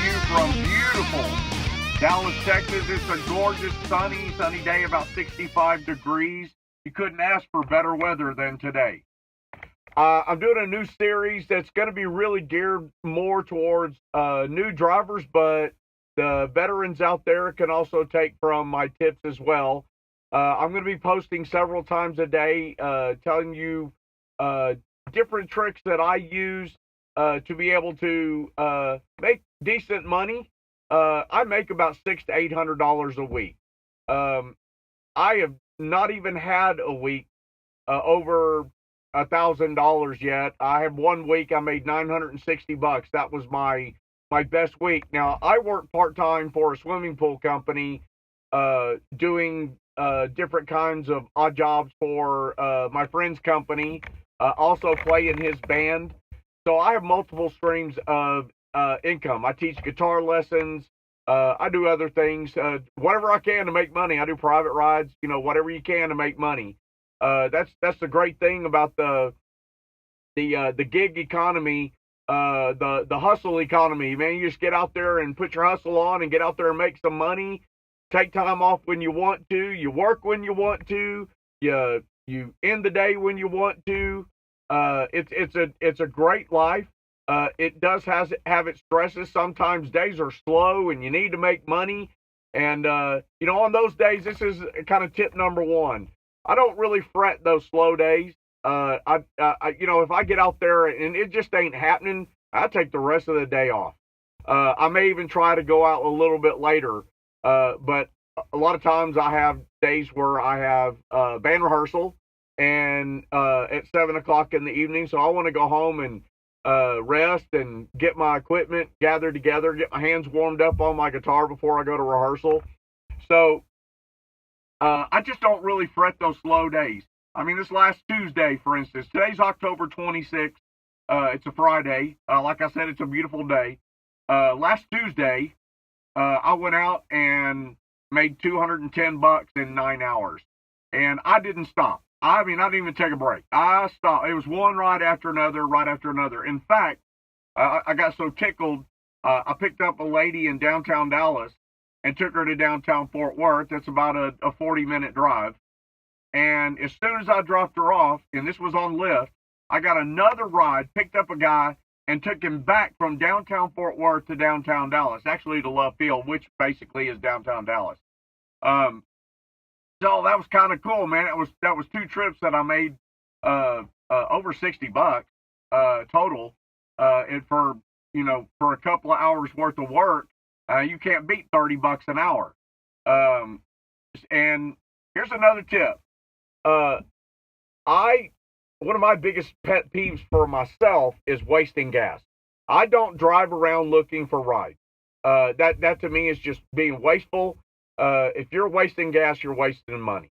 you from beautiful Dallas, Texas. It's a gorgeous, sunny day, about 65 degrees. You couldn't ask for better weather than today. I'm doing a new series that's going to be really geared more towards new drivers, but the veterans out there can also take from my tips as well. I'm going to be posting several times a day, telling you different tricks that I use to be able to make decent money. I make about $600 to $800 a week. I have not even had a week over $1,000 yet. I have 1 week I made $960. That was my best week. Now I work part time for a swimming pool company, doing different kinds of odd jobs for my friend's company. Also play in his band. So I have multiple streams of income. I teach guitar lessons. I do other things, whatever I can to make money. I do private rides, whatever you can to make money. That's the great thing about the gig economy, the hustle economy, man. You just get out there and put your hustle on and get out there and make some money. Take time off when you want to. You work when you want to. You end the day when you want to. It's a great life. It does have its stresses. Sometimes days are slow and you need to make money. And, on those days, this is kind of tip number one. I don't really fret those slow days. If I get out there and it just ain't happening, I take the rest of the day off. I may even try to go out a little bit later. But a lot of times I have days where I have band rehearsal and at 7 o'clock in the evening. So I want to go home and rest and get my equipment gathered together, get my hands warmed up on my guitar before I go to rehearsal. So I just don't really fret those slow days. I mean, this last Tuesday, for instance, today's October 26th. It's a Friday. Like I said, it's a beautiful day. Last Tuesday, I went out and made $210 in 9 hours, and I didn't stop. I mean, I didn't even take a break. I stopped. It was one ride after another, right after another. In fact, I got so tickled, I picked up a lady in downtown Dallas and took her to downtown Fort Worth. That's about a 40-minute drive. And as soon as I dropped her off, and this was on Lyft, I got another ride, picked up a guy, and took him back from downtown Fort Worth to downtown Dallas, actually to Love Field, which basically is downtown Dallas. So that was kind of cool, man. That was 2 trips that I made over $60 total. And for a couple of hours worth of work, you can't beat $30 an hour. And here's another tip. One of my biggest pet peeves for myself is wasting gas. I don't drive around looking for rides. That to me is just being wasteful. If you're wasting gas, you're wasting money.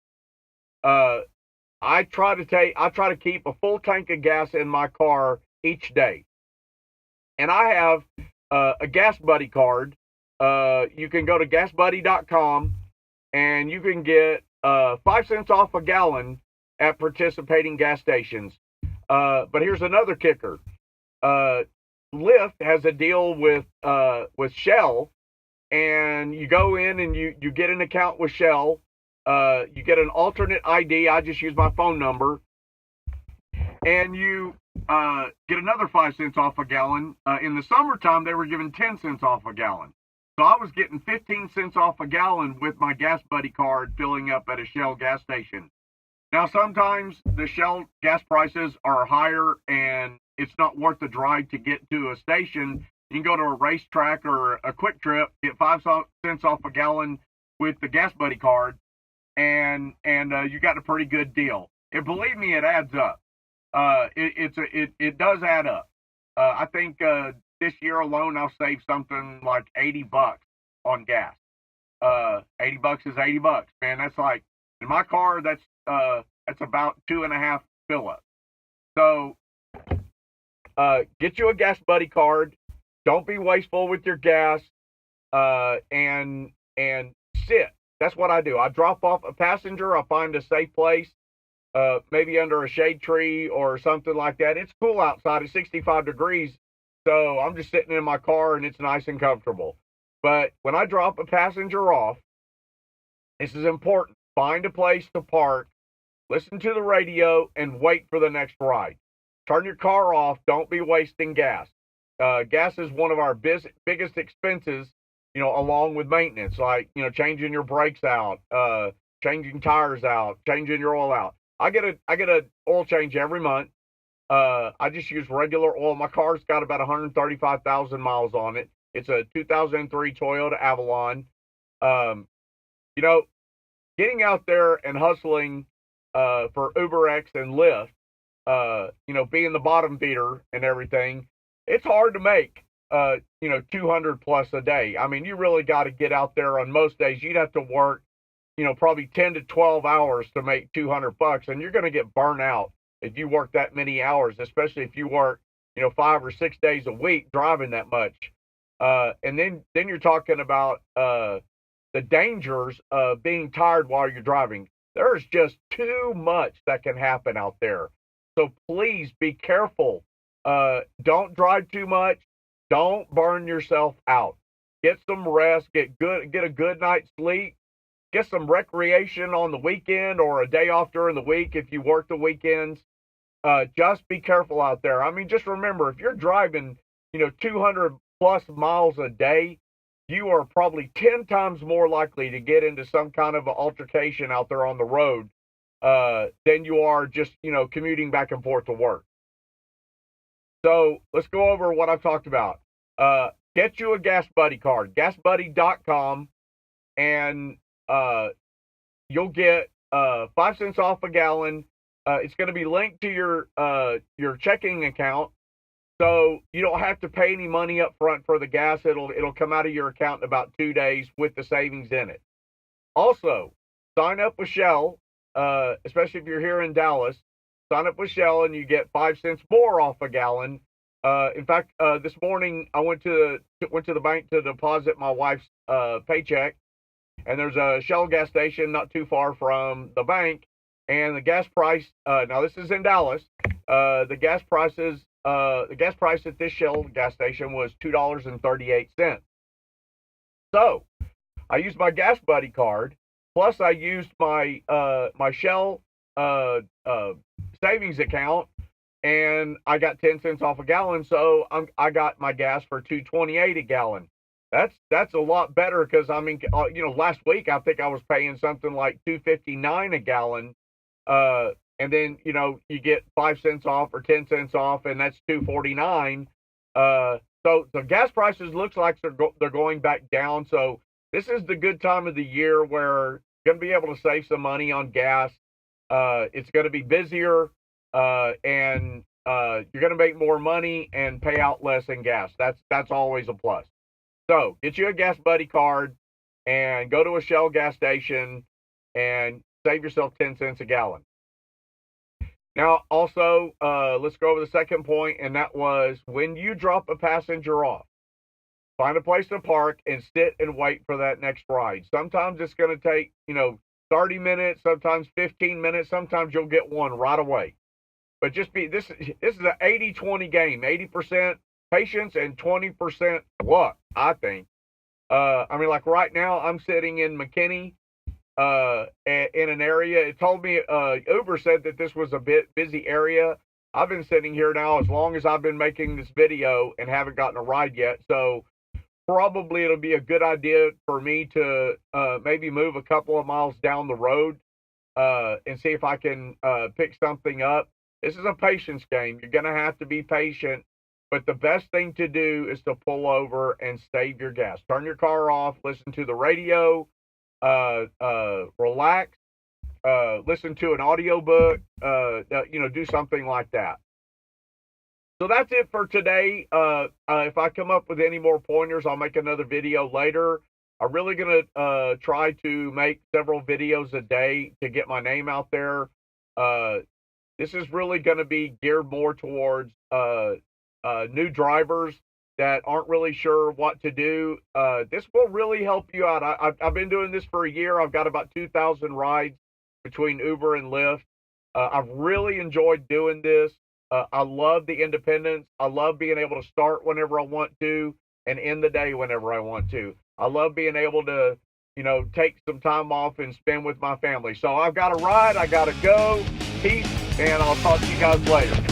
I try to keep a full tank of gas in my car each day. And I have a Gas Buddy card. You can go to gasbuddy.com and you can get 5 cents off a gallon at participating gas stations. But here's another kicker. Lyft has a deal with Shell, and you go in and you get an account with Shell. You get an alternate ID. I just use my phone number, and you get another 5 cents off a gallon. In the summertime, they were giving 10 cents off a gallon. So I was getting 15 cents off a gallon with my Gas Buddy card filling up at a Shell gas station. Now, sometimes the Shell gas prices are higher and it's not worth the drive to get to a station. You can go to a racetrack or a Quick Trip, get 5 cents off a gallon with the Gas Buddy card, and you got a pretty good deal. And believe me, it adds up. It does add up. I think this year alone, I'll save something like $80 on gas. $80 is $80, man. That's like, in my car, that's about 2.5 fill-ups. So get you a Gas Buddy card. Don't be wasteful with your gas, and sit. That's what I do. I drop off a passenger. I find a safe place, maybe under a shade tree or something like that. It's cool outside. It's 65 degrees. So I'm just sitting in my car and it's nice and comfortable. But when I drop a passenger off, this is important. Find a place to park, listen to the radio, and wait for the next ride. Turn your car off. Don't be wasting gas. Gas is one of our biggest expenses, along with maintenance, like, changing your brakes out, changing tires out, changing your oil out. I get a oil change every month. I just use regular oil. My car's got about 135,000 miles on it. It's a 2003 Toyota Avalon. Um, you know, Getting out there and hustling for UberX and Lyft, being the bottom feeder and everything, it's hard to make, 200 plus a day. I mean, you really got to get out there on most days. You'd have to work, probably 10 to 12 hours to make $200, and you're going to get burnt out if you work that many hours, especially if you work, 5 or 6 days a week driving that much. And then you're talking about the dangers of being tired while you're driving. There's just too much that can happen out there. So please be careful. Don't drive too much. Don't burn yourself out. Get some rest. Get a good night's sleep. Get some recreation on the weekend or a day off during the week if you work the weekends. Just be careful out there. I mean, just remember, if you're driving, 200 plus miles a day, you are probably 10 times more likely to get into some kind of an altercation out there on the road than you are just, commuting back and forth to work. So let's go over what I've talked about. Get you a Gas Buddy card, gasbuddy.com, and you'll get 5 cents off a gallon. It's going to be linked to your checking account, so you don't have to pay any money up front for the gas. It'll come out of your account in about 2 days with the savings in it. Also, sign up with Shell, especially if you're here in Dallas. Sign up with Shell and you get 5 cents more off a gallon. In fact, this morning I went to the bank to deposit my wife's paycheck, and there's a Shell gas station not too far from the bank, and the gas price. Now this is in Dallas. The gas price at this Shell gas station was $2.38. So I used my Gas Buddy card, plus I used my my Shell savings account, and I got 10 cents off a gallon. So I got my gas for $2.28 a gallon. That's a lot better because I mean, last week I think I was paying something like $2.59 a gallon, and then you get 5 cents off or 10 cents off, and that's $2.49. So the gas prices looks like they're going back down. So this is the good time of the year where you're going to be able to save some money on gas. It's going to be busier, and you're going to make more money and pay out less in gas. That's always a plus. So get you a Gas Buddy card and go to a Shell gas station and save yourself 10 cents a gallon. Now, also, let's go over the second point, and that was when you drop a passenger off, find a place to park and sit and wait for that next ride. Sometimes it's going to take, 30 minutes, sometimes 15 minutes, sometimes you'll get one right away. But this is an 80-20 game, 80% patience and 20% luck, I think. I mean, like right now, I'm sitting in McKinney, in an area. It told me, Uber said that this was a bit busy area. I've been sitting here now as long as I've been making this video and haven't gotten a ride yet. So probably it'll be a good idea for me to maybe move a couple of miles down the road and see if I can pick something up. This is a patience game. You're going to have to be patient, but the best thing to do is to pull over and save your gas. Turn your car off, listen to the radio, relax, listen to an audiobook, do something like that. So that's it for today. If I come up with any more pointers, I'll make another video later. I'm really going to try to make several videos a day to get my name out there. This is really going to be geared more towards new drivers that aren't really sure what to do. This will really help you out. I've been doing this for a year. I've got about 2,000 rides between Uber and Lyft. I've really enjoyed doing this. I love the independence. I love being able to start whenever I want to and end the day whenever I want to. I love being able to, take some time off and spend with my family. So I've got to ride. I got to go. Peace, and I'll talk to you guys later.